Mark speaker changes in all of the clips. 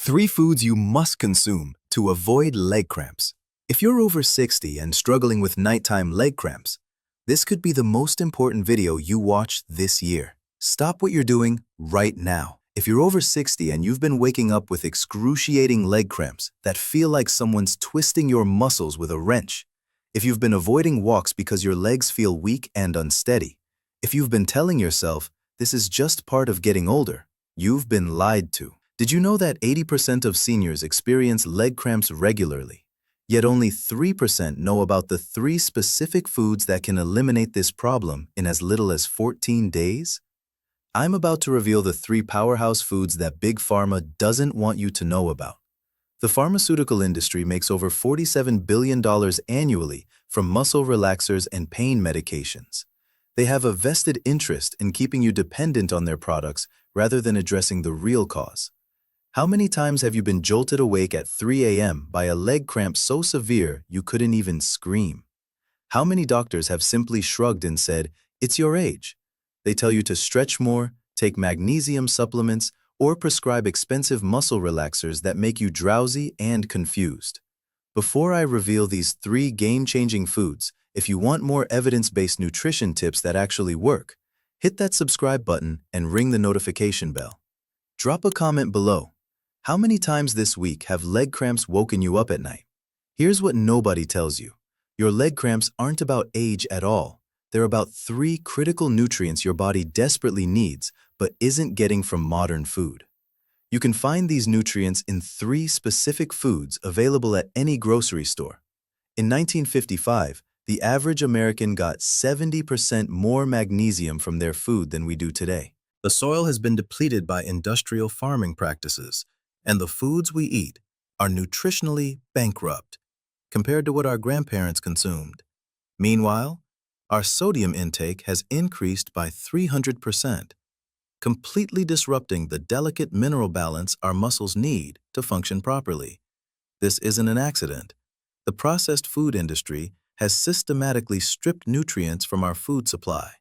Speaker 1: 3 foods you must consume to avoid leg cramps. If you're over 60 and struggling with nighttime leg cramps, this could be the most important video you watch this year. Stop what you're doing right now. If you're over 60 and you've been waking up with excruciating leg cramps that feel like someone's twisting your muscles with a wrench, if you've been avoiding walks because your legs feel weak and unsteady, if you've been telling yourself this is just part of getting older, you've been lied to. Did you know that 80% of seniors experience leg cramps regularly? Yet only 3% know about the 3 specific foods that can eliminate this problem in as little as 14 days? I'm about to reveal the 3 powerhouse foods that Big Pharma doesn't want you to know about. The pharmaceutical industry makes over $47 billion annually from muscle relaxers and pain medications. They have a vested interest in keeping you dependent on their products rather than addressing the real cause. How many times have you been jolted awake at 3 a.m. by a leg cramp so severe you couldn't even scream? How many doctors have simply shrugged and said, "It's your age"? They tell you to stretch more, take magnesium supplements, or prescribe expensive muscle relaxers that make you drowsy and confused. Before I reveal these 3 game-changing foods, if you want more evidence-based nutrition tips that actually work, hit that subscribe button and ring the notification bell. Drop a comment below. How many times this week have leg cramps woken you up at night? Here's what nobody tells you. Your leg cramps aren't about age at all. They're about 3 critical nutrients your body desperately needs but isn't getting from modern food. You can find these nutrients in 3 specific foods available at any grocery store. In 1955, the average American got 70% more magnesium from their food than we do today. The soil has been depleted by industrial farming practices, and the foods we eat are nutritionally bankrupt compared to what our grandparents consumed. Meanwhile, our sodium intake has increased by 300%, completely disrupting the delicate mineral balance our muscles need to function properly. This isn't an accident. The processed food industry has systematically stripped nutrients from our food supply,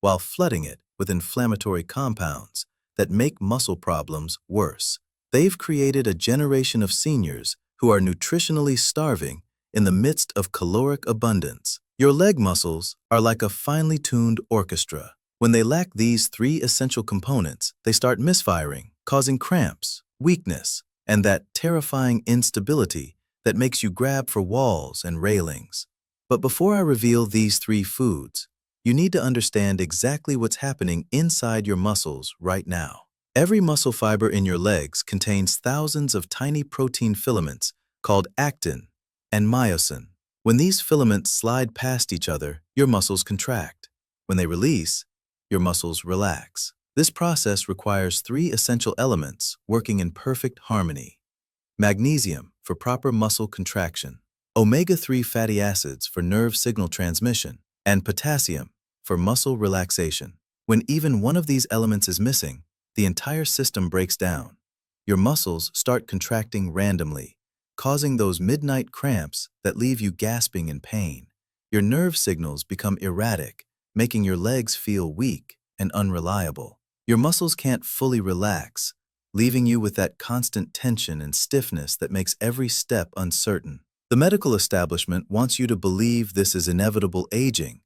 Speaker 1: while flooding it with inflammatory compounds that make muscle problems worse. They've created a generation of seniors who are nutritionally starving in the midst of caloric abundance. Your leg muscles are like a finely tuned orchestra. When they lack these 3 essential components, they start misfiring, causing cramps, weakness, and that terrifying instability that makes you grab for walls and railings. But before I reveal these 3 foods, you need to understand exactly what's happening inside your muscles right now. Every muscle fiber in your legs contains thousands of tiny protein filaments called actin and myosin. When these filaments slide past each other, your muscles contract. When they release, your muscles relax. This process requires 3 essential elements working in perfect harmony. Magnesium for proper muscle contraction, omega-3 fatty acids for nerve signal transmission, and potassium for muscle relaxation. When even one of these elements is missing, the entire system breaks down. Your muscles start contracting randomly, causing those midnight cramps that leave you gasping in pain. Your nerve signals become erratic, making your legs feel weak and unreliable. Your muscles can't fully relax, leaving you with that constant tension and stiffness that makes every step uncertain. The medical establishment wants you to believe this is inevitable aging,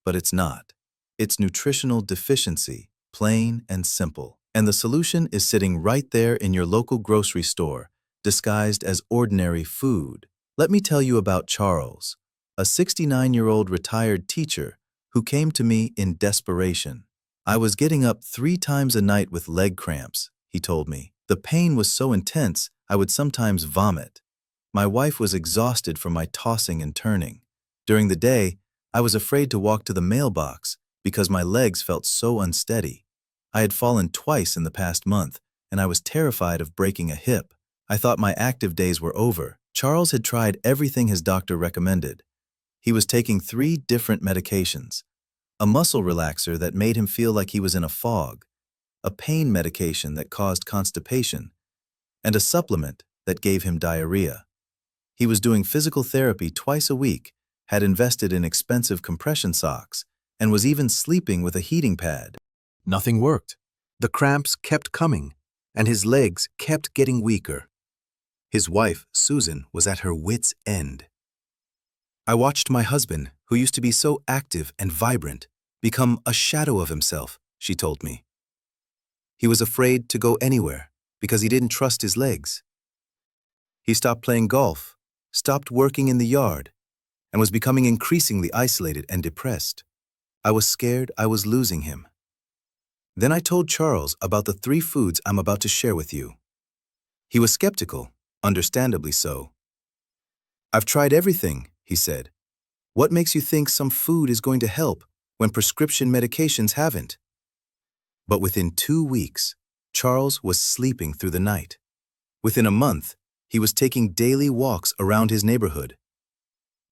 Speaker 1: but it's not. It's nutritional deficiency, plain and simple. And the solution is sitting right there in your local grocery store, disguised as ordinary food. Let me tell you about Charles, a 69-year-old retired teacher who came to me in desperation. "I was getting up 3 times a night with leg cramps," he told me. "The pain was so intense, I would sometimes vomit. My wife was exhausted from my tossing and turning. During the day, I was afraid to walk to the mailbox because my legs felt so unsteady. I had fallen twice in the past month, and I was terrified of breaking a hip. I thought my active days were over." Charles had tried everything his doctor recommended. He was taking 3 different medications: a muscle relaxer that made him feel like he was in a fog, a pain medication that caused constipation, and a supplement that gave him diarrhea. He was doing physical therapy twice a week, had invested in expensive compression socks, and was even sleeping with a heating pad. Nothing worked. The cramps kept coming, and his legs kept getting weaker. His wife, Susan, was at her wits' end. I watched my husband, who used to be so active and vibrant, become a shadow of himself, she told me. He was afraid to go anywhere because he didn't trust his legs. He stopped playing golf, stopped working in the yard, and was becoming increasingly isolated and depressed. I was scared I was losing him. Then I told Charles about the 3 foods I'm about to share with you. He was skeptical, understandably so. "I've tried everything," he said. "What makes you think some food is going to help when prescription medications haven't?" But within 2 weeks, Charles was sleeping through the night. Within a month, he was taking daily walks around his neighborhood.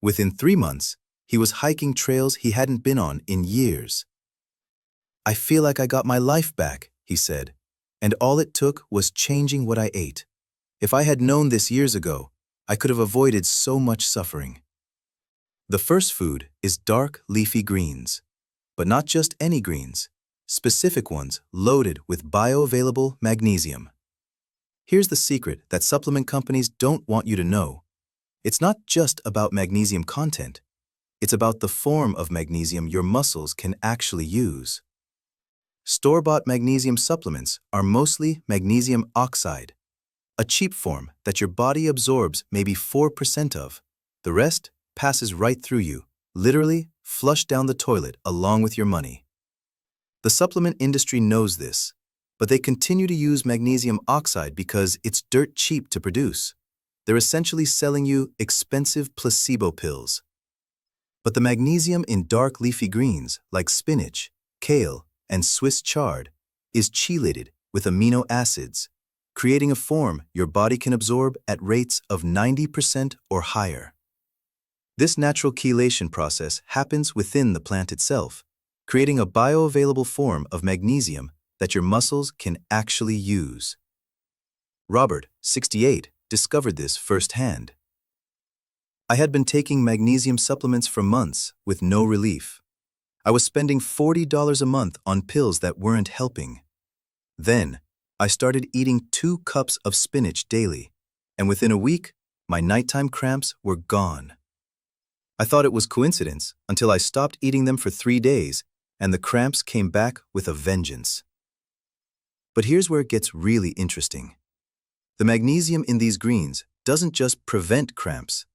Speaker 1: Within 3 months, he was hiking trails he hadn't been on in years. "I feel like I got my life back," he said, "and all it took was changing what I ate. If I had known this years ago, I could have avoided so much suffering." The first food is dark leafy greens, but not just any greens, specific ones loaded with bioavailable magnesium. Here's the secret that supplement companies don't want you to know. It's not just about magnesium content. It's about the form of magnesium your muscles can actually use. Store-bought magnesium supplements are mostly magnesium oxide, a cheap form that your body absorbs maybe 4% of. The rest passes right through you, literally flushed down the toilet along with your money. The supplement industry knows this, but they continue to use magnesium oxide because it's dirt cheap to produce. They're essentially selling you expensive placebo pills. But the magnesium in dark leafy greens like spinach, kale, and Swiss chard is chelated with amino acids, creating a form your body can absorb at rates of 90% or higher. This natural chelation process happens within the plant itself, creating a bioavailable form of magnesium that your muscles can actually use. Robert, 68, discovered this firsthand. "I had been taking magnesium supplements for months with no relief. I was spending $40 a month on pills that weren't helping. Then, I started eating 2 cups of spinach daily, and within a week, my nighttime cramps were gone. I thought it was coincidence until I stopped eating them for 3 days, and the cramps came back with a vengeance." But here's where it gets really interesting. The magnesium in these greens doesn't just prevent cramps,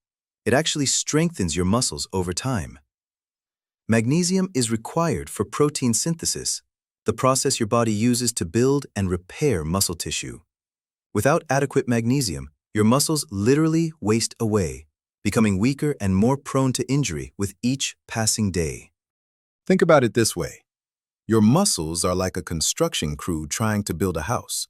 Speaker 1: it actually strengthens your muscles over time. Magnesium is required for protein synthesis, the process your body uses to build and repair muscle tissue. Without adequate magnesium, your muscles literally waste away, becoming weaker and more prone to injury with each passing day. Think about it this way. Your muscles are like a construction crew trying to build a house.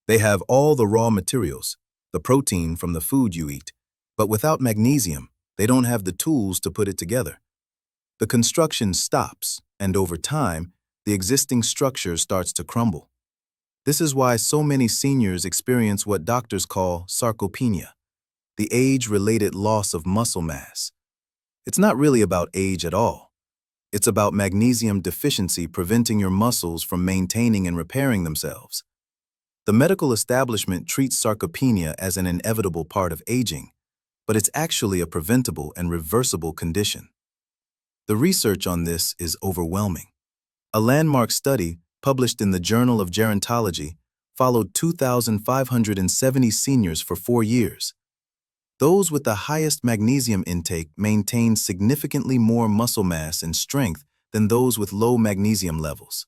Speaker 1: They have all the raw materials, the protein from the food you eat, but without magnesium, they don't have the tools to put it together. The construction stops, and over time, the existing structure starts to crumble. This is why so many seniors experience what doctors call sarcopenia, the age-related loss of muscle mass. It's not really about age at all. It's about magnesium deficiency preventing your muscles from maintaining and repairing themselves. The medical establishment treats sarcopenia as an inevitable part of aging, but it's actually a preventable and reversible condition. The research on this is overwhelming. A landmark study published in the Journal of Gerontology followed 2,570 seniors for 4 years. Those with the highest magnesium intake maintained significantly more muscle mass and strength than those with low magnesium levels.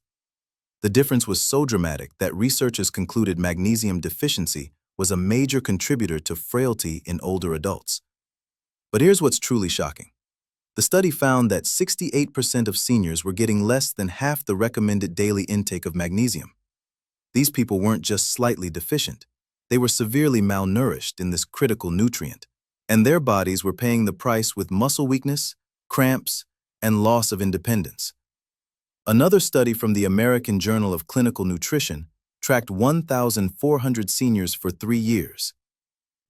Speaker 1: The difference was so dramatic that researchers concluded magnesium deficiency was a major contributor to frailty in older adults. But here's what's truly shocking. The study found that 68% of seniors were getting less than half the recommended daily intake of magnesium. These people weren't just slightly deficient. They were severely malnourished in this critical nutrient, and their bodies were paying the price with muscle weakness, cramps, and loss of independence. Another study from the American Journal of Clinical Nutrition tracked 1,400 seniors for 3 years.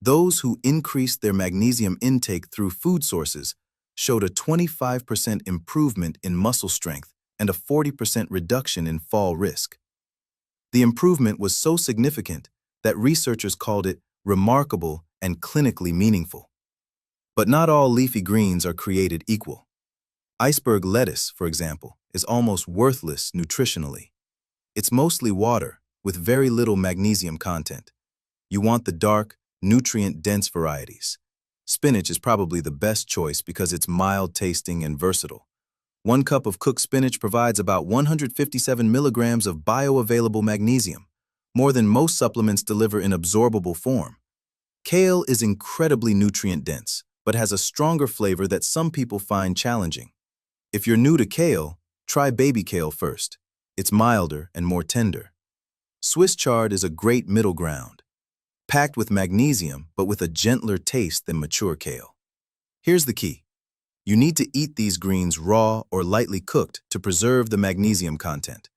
Speaker 1: Those who increased their magnesium intake through food sources showed a 25% improvement in muscle strength and a 40% reduction in fall risk. The improvement was so significant that researchers called it remarkable and clinically meaningful. But not all leafy greens are created equal. Iceberg lettuce, for example, is almost worthless nutritionally. It's mostly water with very little magnesium content. You want the dark, nutrient-dense varieties. Spinach is probably the best choice because it's mild-tasting and versatile. 1 cup of cooked spinach provides about 157 milligrams of bioavailable magnesium, more than most supplements deliver in absorbable form. Kale is incredibly nutrient-dense, but has a stronger flavor that some people find challenging. If you're new to kale, try baby kale first. It's milder and more tender. Swiss chard is a great middle ground, packed with magnesium but with a gentler taste than mature kale. Here's the key. You need to eat these greens raw or lightly cooked to preserve the magnesium content.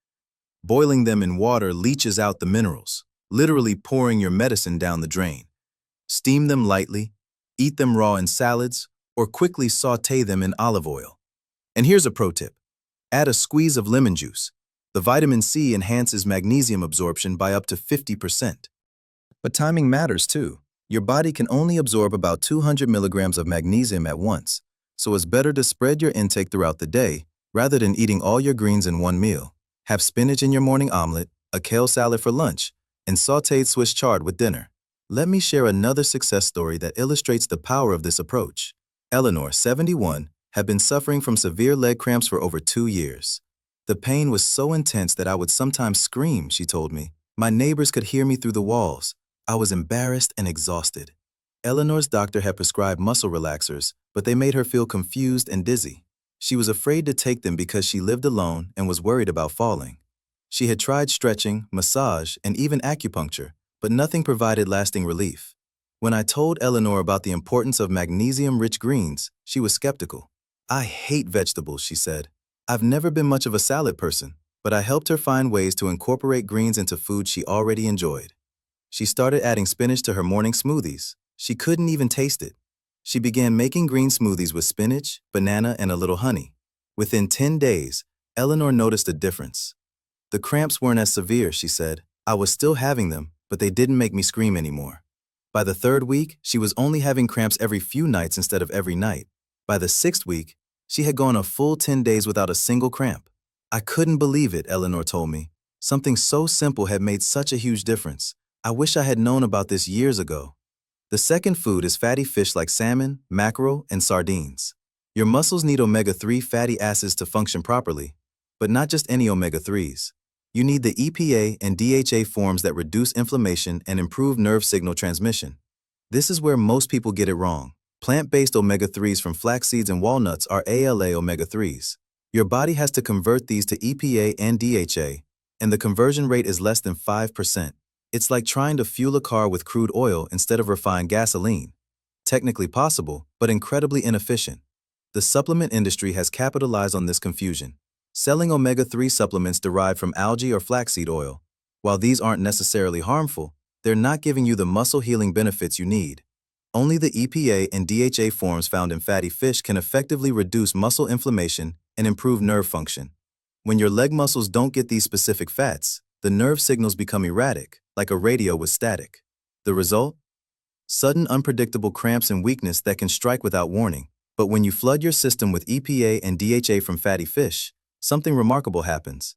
Speaker 1: Boiling them in water leaches out the minerals, literally pouring your medicine down the drain. Steam them lightly, eat them raw in salads, or quickly sauté them in olive oil. And here's a pro tip. Add a squeeze of lemon juice. The vitamin C enhances magnesium absorption by up to 50%. But timing matters too. Your body can only absorb about 200 milligrams of magnesium at once, so it's better to spread your intake throughout the day rather than eating all your greens in one meal. Have spinach in your morning omelet, a kale salad for lunch, and sautéed Swiss chard with dinner. Let me share another success story that illustrates the power of this approach. Eleanor, 71, had been suffering from severe leg cramps for over 2 years. The pain was so intense that I would sometimes scream, she told me. My neighbors could hear me through the walls. I was embarrassed and exhausted. Eleanor's doctor had prescribed muscle relaxers, but they made her feel confused and dizzy. She was afraid to take them because she lived alone and was worried about falling. She had tried stretching, massage, and even acupuncture, but nothing provided lasting relief. When I told Eleanor about the importance of magnesium-rich greens, she was skeptical. I hate vegetables, she said. I've never been much of a salad person, but I helped her find ways to incorporate greens into food she already enjoyed. She started adding spinach to her morning smoothies. She couldn't even taste it. She began making green smoothies with spinach, banana, and a little honey. Within 10 days, Eleanor noticed a difference. The cramps weren't as severe, she said. I was still having them, but they didn't make me scream anymore. By the 3rd week, she was only having cramps every few nights instead of every night. By the 6th week, she had gone a full 10 days without a single cramp. I couldn't believe it, Eleanor told me. Something so simple had made such a huge difference. I wish I had known about this years ago. The second food is fatty fish like salmon, mackerel, and sardines. Your muscles need omega-3 fatty acids to function properly, but not just any omega-3s. You need the EPA and DHA forms that reduce inflammation and improve nerve signal transmission. This is where most people get it wrong. Plant-based omega-3s from flax seeds and walnuts are ALA omega-3s. Your body has to convert these to EPA and DHA, and the conversion rate is less than 5%. It's like trying to fuel a car with crude oil instead of refined gasoline. Technically possible, but incredibly inefficient. The supplement industry has capitalized on this confusion, selling omega-3 supplements derived from algae or flaxseed oil. While these aren't necessarily harmful, they're not giving you the muscle-healing benefits you need. Only the EPA and DHA forms found in fatty fish can effectively reduce muscle inflammation and improve nerve function. When your leg muscles don't get these specific fats, the nerve signals become erratic, like a radio with static. The result? Sudden, unpredictable cramps and weakness that can strike without warning. But when you flood your system with EPA and DHA from fatty fish, something remarkable happens.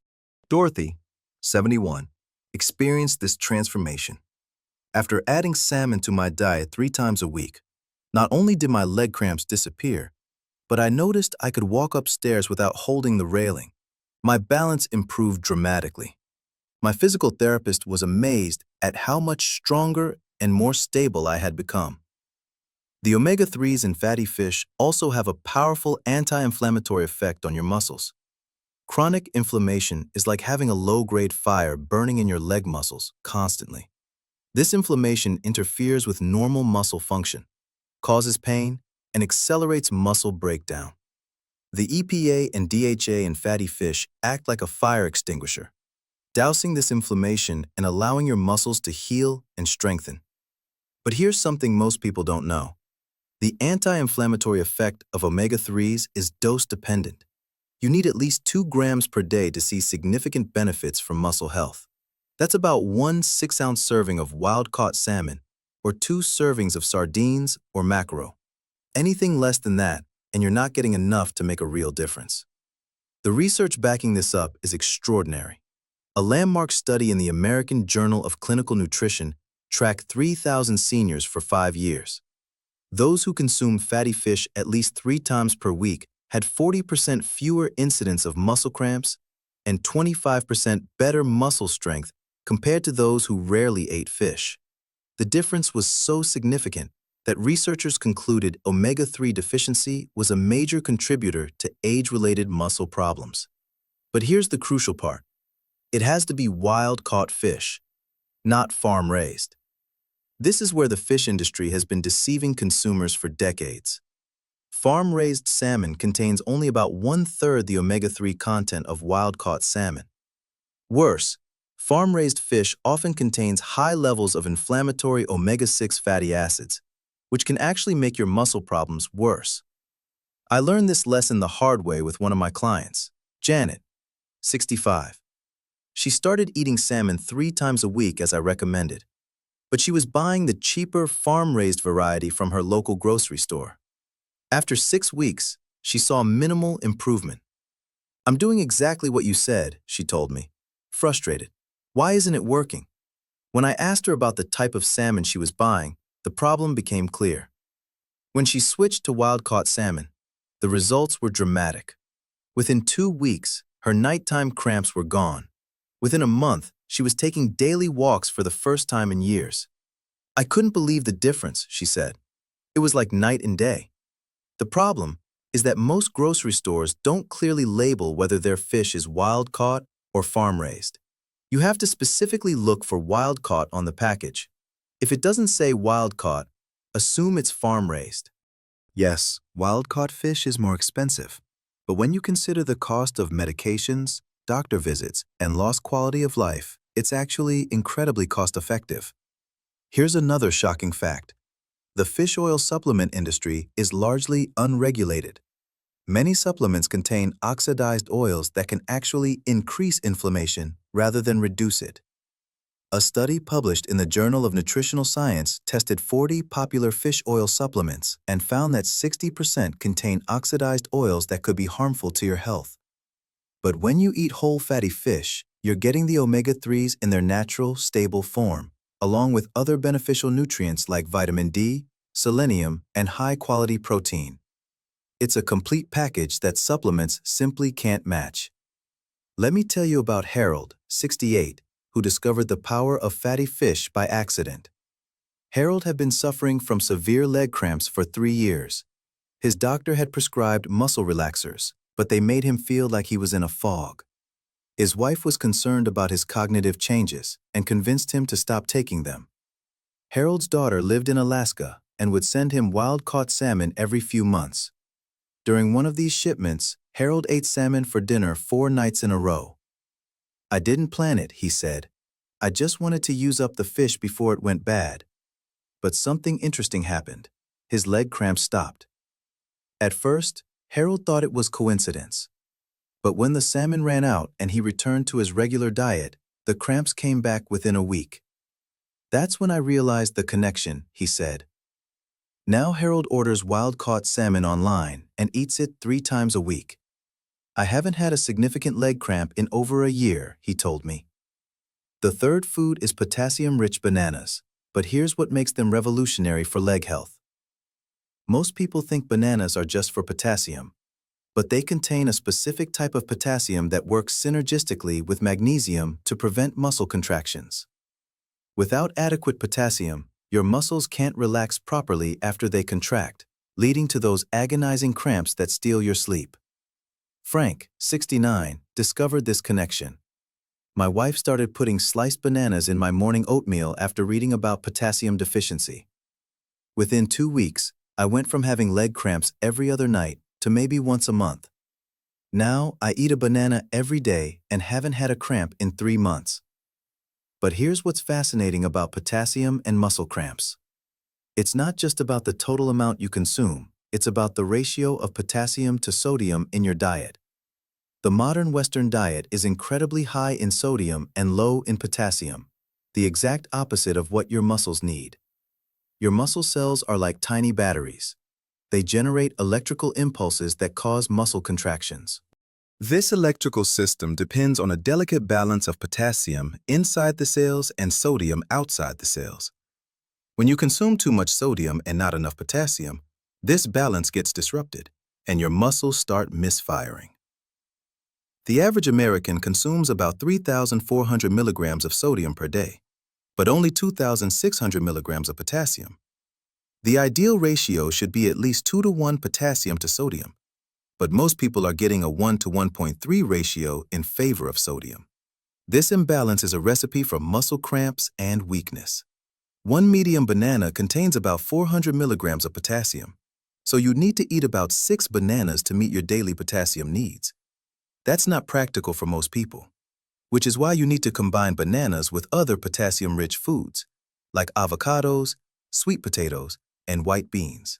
Speaker 1: Dorothy, 71, experienced this transformation. After adding salmon to my diet 3 times a week, not only did my leg cramps disappear, but I noticed I could walk upstairs without holding the railing. My balance improved dramatically. My physical therapist was amazed at how much stronger and more stable I had become. The omega-3s in fatty fish also have a powerful anti-inflammatory effect on your muscles. Chronic inflammation is like having a low-grade fire burning in your leg muscles constantly. This inflammation interferes with normal muscle function, causes pain, and accelerates muscle breakdown. The EPA and DHA in fatty fish act like a fire extinguisher, dousing this inflammation and allowing your muscles to heal and strengthen. But here's something most people don't know. The anti-inflammatory effect of omega-3s is dose-dependent. You need at least 2 grams per day to see significant benefits from muscle health. That's about 1 6-ounce serving of wild-caught salmon or 2 servings of sardines or mackerel. Anything less than that, and you're not getting enough to make a real difference. The research backing this up is extraordinary. A landmark study in the American Journal of Clinical Nutrition tracked 3,000 seniors for 5 years. Those who consume fatty fish at least 3 times per week had 40% fewer incidents of muscle cramps and 25% better muscle strength compared to those who rarely ate fish. The difference was so significant that researchers concluded omega-3 deficiency was a major contributor to age-related muscle problems. But here's the crucial part. It has to be wild-caught fish, not farm-raised. This is where the fish industry has been deceiving consumers for decades. Farm-raised salmon contains only about 1/3 the omega-3 content of wild-caught salmon. Worse, farm-raised fish often contains high levels of inflammatory omega-6 fatty acids, which can actually make your muscle problems worse. I learned this lesson the hard way with one of my clients, Janet, 65. She started eating salmon 3 times a week as I recommended, but she was buying the cheaper farm-raised variety from her local grocery store. After 6 weeks, she saw minimal improvement. "I'm doing exactly what you said," she told me, frustrated. "Why isn't it working?" When I asked her about the type of salmon she was buying, the problem became clear. When she switched to wild-caught salmon, the results were dramatic. Within 2 weeks, her nighttime cramps were gone. Within a month, she was taking daily walks for the first time in years. "I couldn't believe the difference," she said. "It was like night and day." The problem is that most grocery stores don't clearly label whether their fish is wild-caught or farm-raised. You have to specifically look for wild-caught on the package. If it doesn't say wild-caught, assume it's farm-raised. Yes, wild-caught fish is more expensive, but when you consider the cost of medications, doctor visits, and lost quality of life, it's actually incredibly cost-effective. Here's another shocking fact. The fish oil supplement industry is largely unregulated. Many supplements contain oxidized oils that can actually increase inflammation rather than reduce it. A study published in the Journal of Nutritional Science tested 40 popular fish oil supplements and found that 60% contain oxidized oils that could be harmful to your health. But when you eat whole fatty fish, you're getting the omega-3s in their natural, stable form, along with other beneficial nutrients like vitamin D, selenium, and high-quality protein. It's a complete package that supplements simply can't match. Let me tell you about Harold, 68, who discovered the power of fatty fish by accident. Harold had been suffering from severe leg cramps for 3 years. His doctor had prescribed muscle relaxers, but they made him feel like he was in a fog. His wife was concerned about his cognitive changes and convinced him to stop taking them. Harold's daughter lived in Alaska and would send him wild-caught salmon every few months. During one of these shipments, Harold ate salmon for dinner 4 nights in a row. "I didn't plan it," he said. "I just wanted to use up the fish before it went bad." But something interesting happened. His leg cramps stopped. At first, Harold thought it was coincidence. But when the salmon ran out and he returned to his regular diet, the cramps came back within a week. "That's when I realized the connection," he said. Now Harold orders wild-caught salmon online and eats it 3 times a week. "I haven't had a significant leg cramp in over a year," he told me. The third food is potassium-rich bananas, but here's what makes them revolutionary for leg health. Most people think bananas are just for potassium, but they contain a specific type of potassium that works synergistically with magnesium to prevent muscle contractions. Without adequate potassium, your muscles can't relax properly after they contract, leading to those agonizing cramps that steal your sleep. Frank, 69, discovered this connection. "My wife started putting sliced bananas in my morning oatmeal after reading about potassium deficiency. Within 2 weeks, I went from having leg cramps every other night to maybe once a month. Now I eat a banana every day and haven't had a cramp in 3 months." But here's what's fascinating about potassium and muscle cramps. It's not just about the total amount you consume, it's about the ratio of potassium to sodium in your diet. The modern Western diet is incredibly high in sodium and low in potassium, the exact opposite of what your muscles need. Your muscle cells are like tiny batteries. They generate electrical impulses that cause muscle contractions. This electrical system depends on a delicate balance of potassium inside the cells and sodium outside the cells. When you consume too much sodium and not enough potassium, this balance gets disrupted, and your muscles start misfiring. The average American consumes about 3,400 milligrams of sodium per day, but only 2,600 milligrams of potassium. The ideal ratio should be at least 2 to 1 potassium to sodium, but most people are getting a 1 to 1.3 ratio in favor of sodium. This imbalance is a recipe for muscle cramps and weakness. One medium banana contains about 400 milligrams of potassium, so you need to eat about 6 bananas to meet your daily potassium needs. That's not practical for most people, which is why you need to combine bananas with other potassium-rich foods, like avocados, sweet potatoes, and white beans.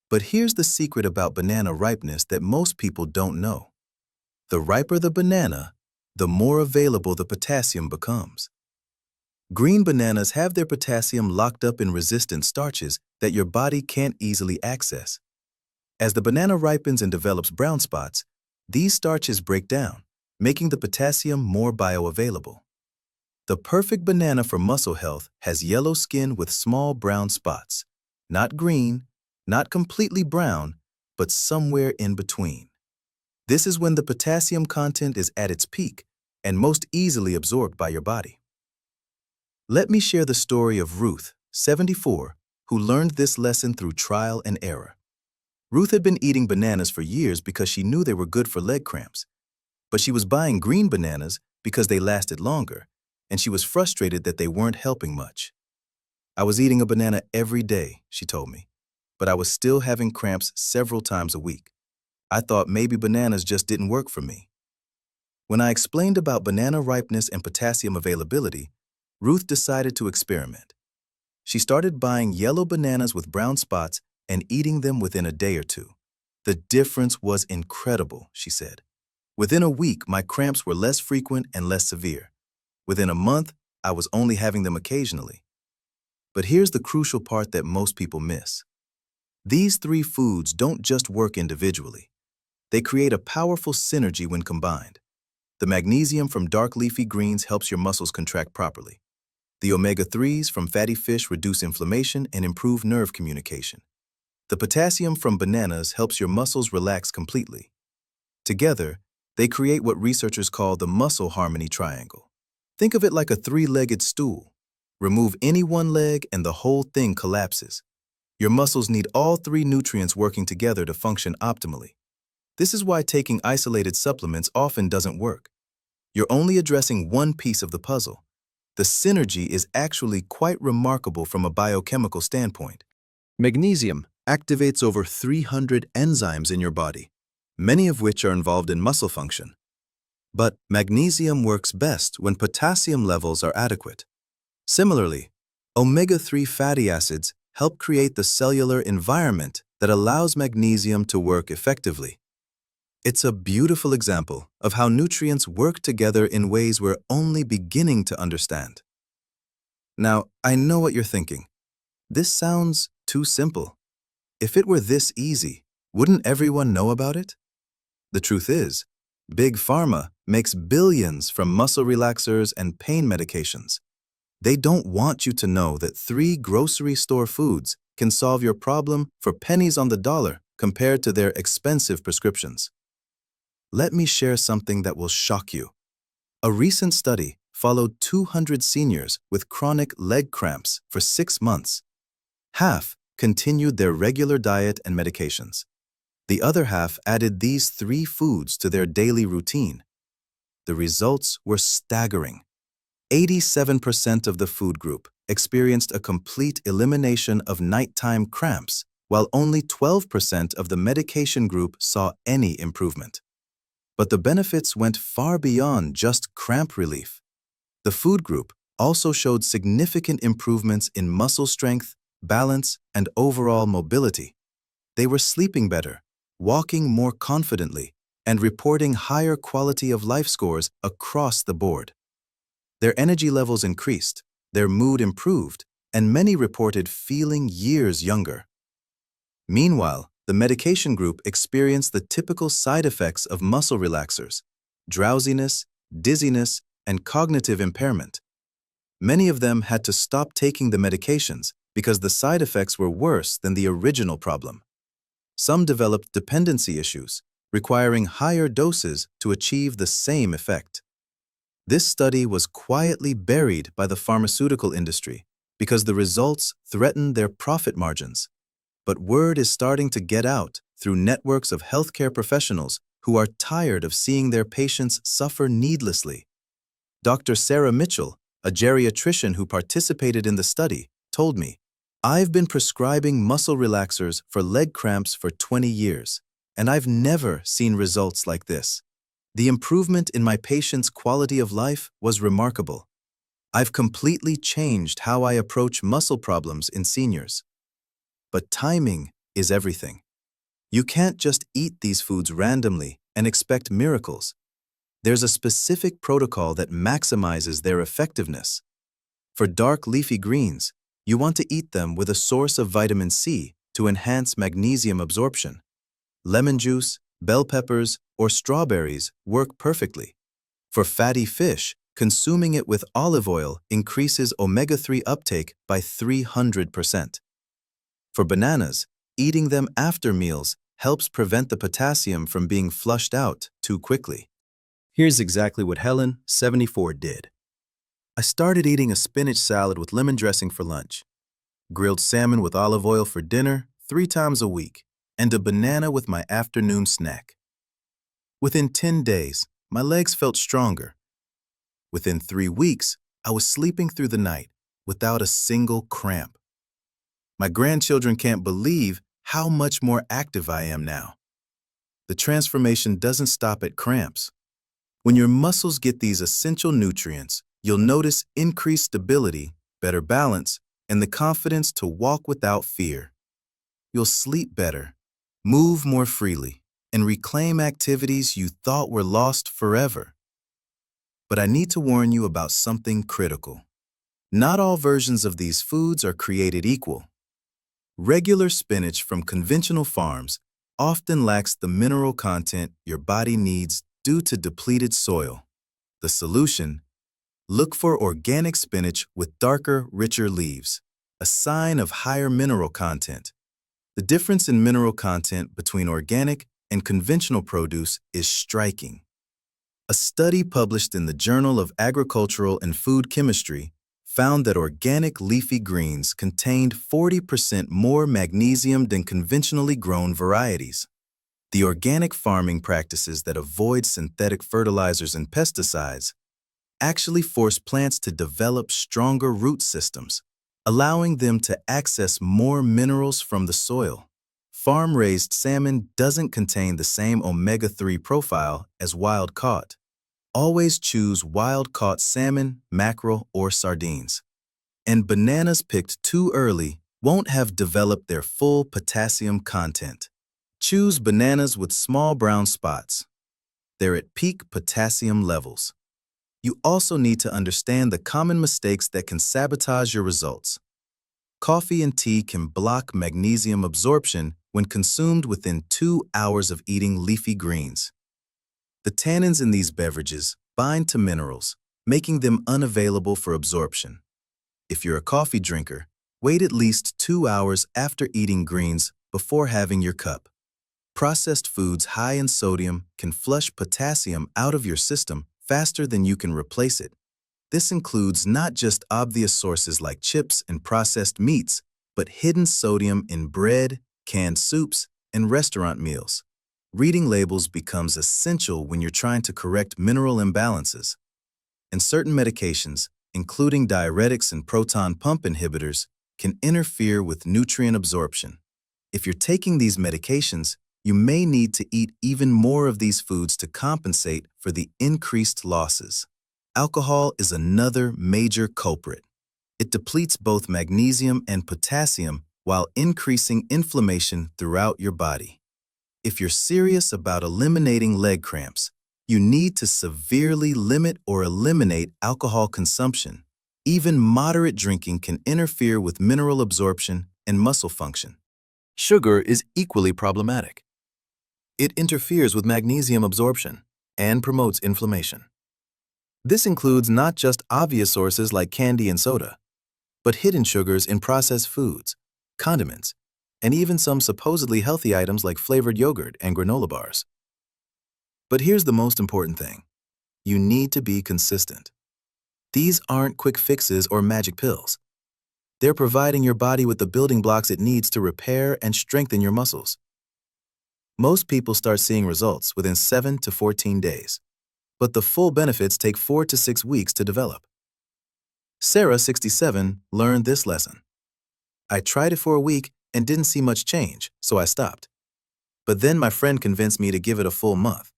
Speaker 1: But here's the secret about banana ripeness that most people don't know. The riper the banana, the more available the potassium becomes. Green bananas have their potassium locked up in resistant starches that your body can't easily access. As the banana ripens and develops brown spots, these starches break down, making the potassium more bioavailable. The perfect banana for muscle health has yellow skin with small brown spots. Not green, not completely brown, but somewhere in between. This is when the potassium content is at its peak and most easily absorbed by your body. Let me share the story of Ruth, 74, who learned this lesson through trial and error. Ruth had been eating bananas for years because she knew they were good for leg cramps, but she was buying green bananas because they lasted longer, and she was frustrated that they weren't helping much. "I was eating a banana every day," she told me, "but I was still having cramps several times a week. I thought maybe bananas just didn't work for me." When I explained about banana ripeness and potassium availability, Ruth decided to experiment. She started buying yellow bananas with brown spots and eating them within a day or two. "The difference was incredible," she said. "Within a week, my cramps were less frequent and less severe. Within a month, I was only having them occasionally." But here's the crucial part that most people miss. These 3 foods don't just work individually. They create a powerful synergy when combined. The magnesium from dark leafy greens helps your muscles contract properly. The omega-3s from fatty fish reduce inflammation and improve nerve communication. The potassium from bananas helps your muscles relax completely. Together, they create what researchers call the muscle harmony triangle. Think of it like a 3-legged stool. Remove any one leg and the whole thing collapses. Your muscles need all 3 nutrients working together to function optimally. This is why taking isolated supplements often doesn't work. You're only addressing one piece of the puzzle. The synergy is actually quite remarkable from a biochemical standpoint. Magnesium activates over 300 enzymes in your body, many of which are involved in muscle function. But magnesium works best when potassium levels are adequate. Similarly, omega-3 fatty acids help create the cellular environment that allows magnesium to work effectively. It's a beautiful example of how nutrients work together in ways we're only beginning to understand. Now, I know what you're thinking. This sounds too simple. If it were this easy, wouldn't everyone know about it? The truth is, Big Pharma makes billions from muscle relaxers and pain medications. They don't want you to know that 3 grocery store foods can solve your problem for pennies on the dollar compared to their expensive prescriptions. Let me share something that will shock you. A recent study followed 200 seniors with chronic leg cramps for 6 months. Half continued their regular diet and medications. The other half added these 3 foods to their daily routine. The results were staggering. 87% of the food group experienced a complete elimination of nighttime cramps, while only 12% of the medication group saw any improvement. But the benefits went far beyond just cramp relief. The food group also showed significant improvements in muscle strength, balance, and overall mobility. They were sleeping better, walking more confidently, and reporting higher quality of life scores across the board. Their energy levels increased, their mood improved, and many reported feeling years younger. Meanwhile, the medication group experienced the typical side effects of muscle relaxers: drowsiness, dizziness, and cognitive impairment. Many of them had to stop taking the medications because the side effects were worse than the original problem. Some developed dependency issues, requiring higher doses to achieve the same effect. This study was quietly buried by the pharmaceutical industry because the results threatened their profit margins. But word is starting to get out through networks of healthcare professionals who are tired of seeing their patients suffer needlessly. Dr. Sarah Mitchell, a geriatrician who participated in the study, told me, "I've been prescribing muscle relaxers for leg cramps for 20 years, and I've never seen results like this. The improvement in my patients' quality of life was remarkable. I've completely changed how I approach muscle problems in seniors." But timing is everything. You can't just eat these foods randomly and expect miracles. There's a specific protocol that maximizes their effectiveness. For dark leafy greens, you want to eat them with a source of vitamin C to enhance magnesium absorption. Lemon juice, bell peppers, or strawberries work perfectly. For fatty fish, consuming it with olive oil increases omega-3 uptake by 300%. For bananas, eating them after meals helps prevent the potassium from being flushed out too quickly. Here's exactly what Helen, 74, did. "I started eating a spinach salad with lemon dressing for lunch, grilled salmon with olive oil for dinner 3 times a week, and a banana with my afternoon snack. Within 10 days, my legs felt stronger. Within 3 weeks, I was sleeping through the night without a single cramp. My grandchildren can't believe how much more active I am now." The transformation doesn't stop at cramps. When your muscles get these essential nutrients, you'll notice increased stability, better balance, and the confidence to walk without fear. You'll sleep better, move more freely, and reclaim activities you thought were lost forever. But I need to warn you about something critical. Not all versions of these foods are created equal. Regular spinach from conventional farms often lacks the mineral content your body needs due to depleted soil. The solution? Look for organic spinach with darker, richer leaves, a sign of higher mineral content. The difference in mineral content between organic and conventional produce is striking. A study published in the Journal of Agricultural and Food Chemistry found that organic leafy greens contained 40% more magnesium than conventionally grown varieties. The organic farming practices that avoid synthetic fertilizers and pesticides actually force plants to develop stronger root systems, allowing them to access more minerals from the soil. Farm-raised salmon doesn't contain the same omega-3 profile as wild-caught. Always choose wild-caught salmon, mackerel, or sardines. And bananas picked too early won't have developed their full potassium content. Choose bananas with small brown spots. They're at peak potassium levels. You also need to understand the common mistakes that can sabotage your results. Coffee and tea can block magnesium absorption when consumed within 2 hours of eating leafy greens. The tannins in these beverages bind to minerals, making them unavailable for absorption. If you're a coffee drinker, wait at least 2 hours after eating greens before having your cup. Processed foods high in sodium can flush potassium out of your system faster than you can replace it. This includes not just obvious sources like chips and processed meats, but hidden sodium in bread, canned soups, and restaurant meals. Reading labels becomes essential when you're trying to correct mineral imbalances. And certain medications, including diuretics and proton pump inhibitors, can interfere with nutrient absorption. If you're taking these medications, you may need to eat even more of these foods to compensate for the increased losses. Alcohol is another major culprit. It depletes both magnesium and potassium while increasing inflammation throughout your body. If you're serious about eliminating leg cramps, you need to severely limit or eliminate alcohol consumption. Even moderate drinking can interfere with mineral absorption and muscle function. Sugar is equally problematic. It interferes with magnesium absorption and promotes inflammation. This includes not just obvious sources like candy and soda, but hidden sugars in processed foods, condiments, and even some supposedly healthy items like flavored yogurt and granola bars. But here's the most important thing. You need to be consistent. These aren't quick fixes or magic pills. They're providing your body with the building blocks it needs to repair and strengthen your muscles. Most people start seeing results within 7 to 14 days, but the full benefits take 4 to 6 weeks to develop. Sarah, 67, learned this lesson. I tried it for a week and didn't see much change, so I stopped. But then my friend convinced me to give it a full month.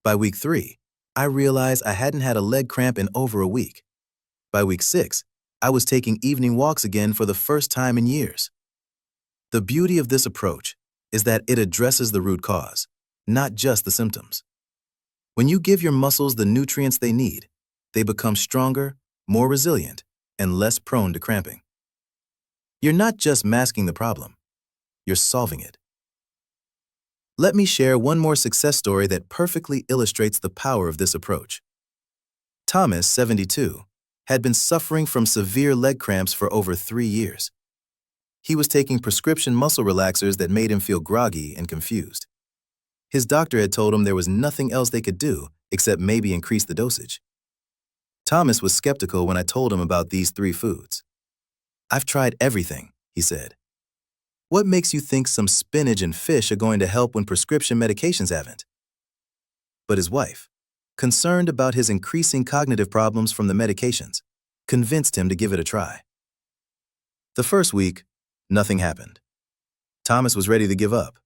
Speaker 1: By week 3, I realized I hadn't had a leg cramp in over a week. By week 6, I was taking evening walks again for the first time in years. The beauty of this approach is that it addresses the root cause, not just the symptoms. When you give your muscles the nutrients they need, they become stronger, more resilient, and less prone to cramping. You're not just masking the problem, you're solving it. Let me share one more success story that perfectly illustrates the power of this approach. Thomas, 72, had been suffering from severe leg cramps for over 3 years. He was taking prescription muscle relaxers that made him feel groggy and confused. His doctor had told him there was nothing else they could do except maybe increase the dosage. Thomas was skeptical when I told him about these 3 foods. I've tried everything, he said. What makes you think some spinach and fish are going to help when prescription medications haven't? But his wife, concerned about his increasing cognitive problems from the medications, convinced him to give it a try. The first week, nothing happened. Thomas was ready to give up.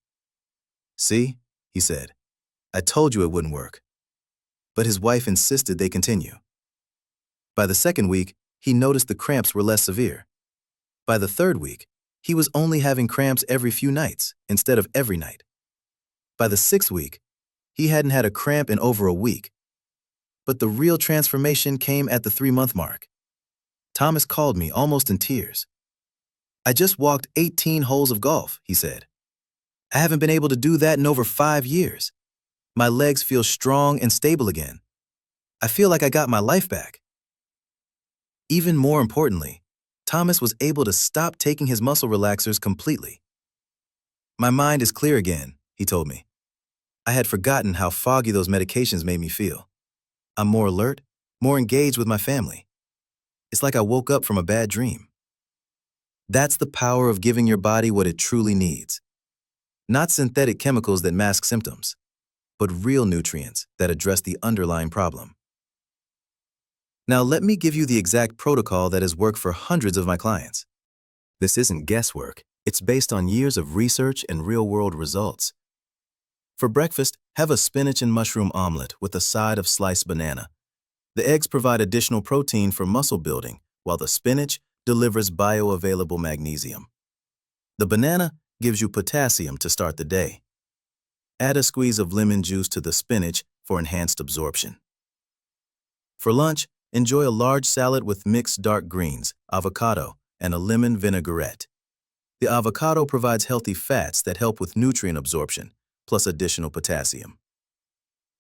Speaker 1: See, he said, I told you it wouldn't work. But his wife insisted they continue. By the second week, he noticed the cramps were less severe. By the third week, he was only having cramps every few nights instead of every night. By the 6th week, he hadn't had a cramp in over a week. But the real transformation came at the 3-month mark. Thomas called me almost in tears. I just walked 18 holes of golf, he said. I haven't been able to do that in over 5 years. My legs feel strong and stable again. I feel like I got my life back. Even more importantly, Thomas was able to stop taking his muscle relaxers completely. My mind is clear again, he told me. I had forgotten how foggy those medications made me feel. I'm more alert, more engaged with my family. It's like I woke up from a bad dream. That's the power of giving your body what it truly needs. Not synthetic chemicals that mask symptoms, but real nutrients that address the underlying problem. Now let me give you the exact protocol that has worked for hundreds of my clients. This isn't guesswork. It's based on years of research and real-world results. For breakfast, have a spinach and mushroom omelet with a side of sliced banana. The eggs provide additional protein for muscle building, while the spinach delivers bioavailable magnesium. The banana gives you potassium to start the day. Add a squeeze of lemon juice to the spinach for enhanced absorption. For lunch, enjoy a large salad with mixed dark greens, avocado, and a lemon vinaigrette. The avocado provides healthy fats that help with nutrient absorption, plus additional potassium.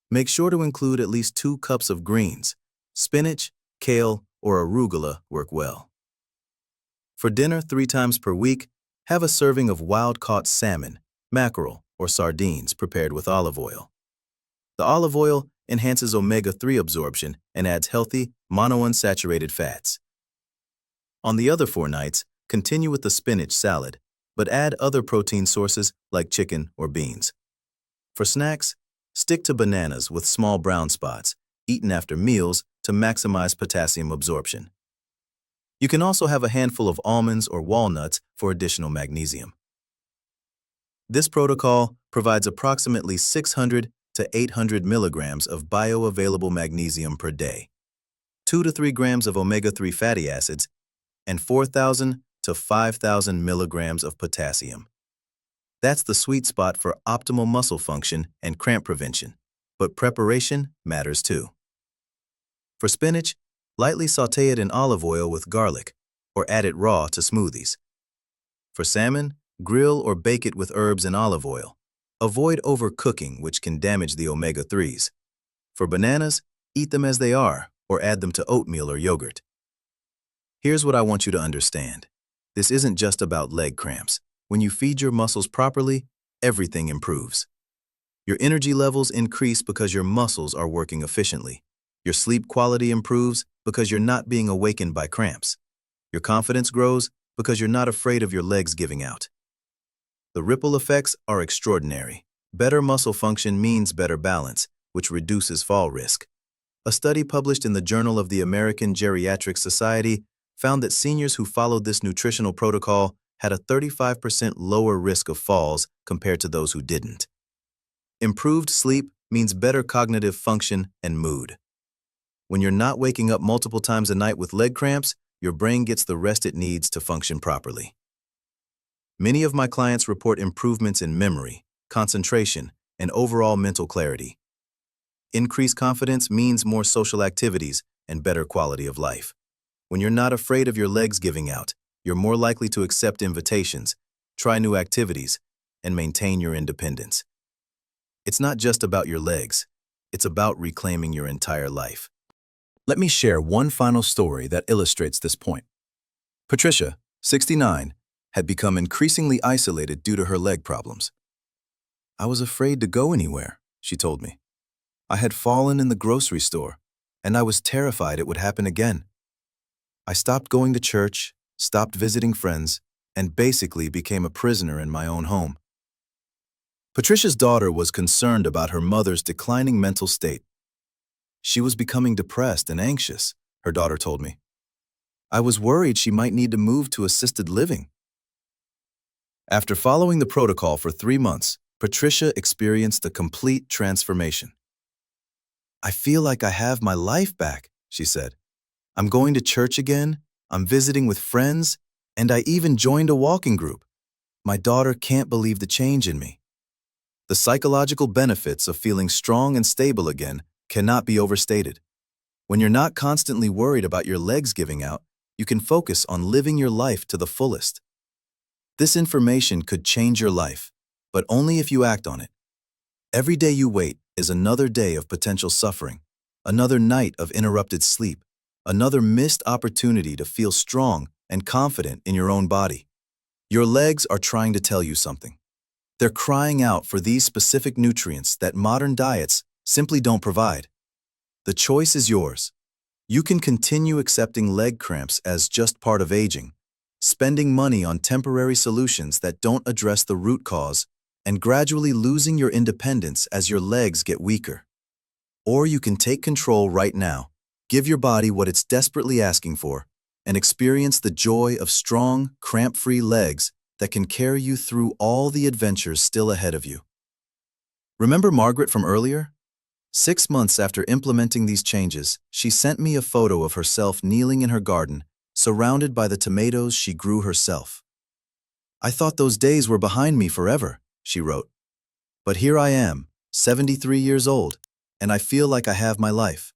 Speaker 1: Make sure to include at least 2 cups of greens. Spinach, kale, or arugula work well. For dinner 3 times per week, have a serving of wild-caught salmon, mackerel, or sardines prepared with olive oil. The olive oil enhances omega-3 absorption and adds healthy, monounsaturated fats. On the other 4 nights, continue with the spinach salad, but add other protein sources like chicken or beans. For snacks, stick to bananas with small brown spots, eaten after meals to maximize potassium absorption. You can also have a handful of almonds or walnuts for additional magnesium. This protocol provides approximately 600 to 800 milligrams of bioavailable magnesium per day, 2 to 3 grams of omega-3 fatty acids, and 4,000 to 5,000 milligrams of potassium. That's the sweet spot for optimal muscle function and cramp prevention. But preparation matters too. For spinach, lightly sauté it in olive oil with garlic, or add it raw to smoothies. For salmon, grill or bake it with herbs and olive oil. Avoid overcooking, which can damage the omega-3s. For bananas, eat them as they are, or add them to oatmeal or yogurt. Here's what I want you to understand. This isn't just about leg cramps. When you feed your muscles properly, everything improves. Your energy levels increase because your muscles are working efficiently. Your sleep quality improves because you're not being awakened by cramps. Your confidence grows because you're not afraid of your legs giving out. The ripple effects are extraordinary. Better muscle function means better balance, which reduces fall risk. A study published in the Journal of the American Geriatric Society found that seniors who followed this nutritional protocol had a 35% lower risk of falls compared to those who didn't. Improved sleep means better cognitive function and mood. When you're not waking up multiple times a night with leg cramps, your brain gets the rest it needs to function properly. Many of my clients report improvements in memory, concentration, and overall mental clarity. Increased confidence means more social activities and better quality of life. When you're not afraid of your legs giving out, you're more likely to accept invitations, try new activities, and maintain your independence. It's not just about your legs, it's about reclaiming your entire life. Let me share one final story that illustrates this point. Patricia, 69, had become increasingly isolated due to her leg problems. I was afraid to go anywhere, she told me. I had fallen in the grocery store, and I was terrified it would happen again. I stopped going to church, stopped visiting friends, and basically became a prisoner in my own home. Patricia's daughter was concerned about her mother's declining mental state. She was becoming depressed and anxious, her daughter told me. I was worried she might need to move to assisted living. After following the protocol for 3 months, Patricia experienced a complete transformation. I feel like I have my life back, she said. I'm going to church again, I'm visiting with friends, and I even joined a walking group. My daughter can't believe the change in me. The psychological benefits of feeling strong and stable again cannot be overstated. When you're not constantly worried about your legs giving out, you can focus on living your life to the fullest. This information could change your life, but only if you act on it. Every day you wait is another day of potential suffering, another night of interrupted sleep, another missed opportunity to feel strong and confident in your own body. Your legs are trying to tell you something. They're crying out for these specific nutrients that modern diets simply don't provide. The choice is yours. You can continue accepting leg cramps as just part of aging, spending money on temporary solutions that don't address the root cause, and gradually losing your independence as your legs get weaker. Or you can take control right now, give your body what it's desperately asking for, and experience the joy of strong, cramp-free legs that can carry you through all the adventures still ahead of you. Remember Margaret from earlier? 6 months after implementing these changes, she sent me a photo of herself kneeling in her garden, surrounded by the tomatoes she grew herself. I thought those days were behind me forever, she wrote. But here I am, 73 years old, and I feel like I have my life.